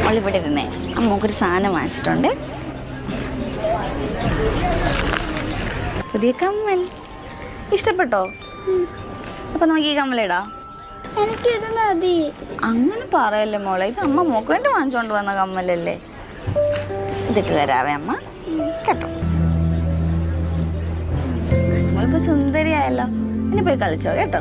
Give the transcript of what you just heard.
അവളിവിടെ ഇരുന്നേ അമ്മക്കൊരു സാധനം വാങ്ങിച്ചിട്ടുണ്ട്. പുതിയ കമ്മൽ ഇഷ്ടപ്പെട്ടോ? അപ്പൊ നമുക്ക് ഈ കമ്മലിടാം. എനിക്കിത് മതി. അങ്ങനെ പറയല്ലേ മോളെ, ഇത് അമ്മ മോക്ക് വേണ്ടി വാങ്ങിച്ചോണ്ട് വന്ന കമ്മലല്ലേ. ഇതിട്ട് തരാവേ അമ്മ കേട്ടോ. നമ്മളിപ്പോ സുന്ദരിയായല്ലോ, ഇനി പോയി കളിച്ചോ കേട്ടോ.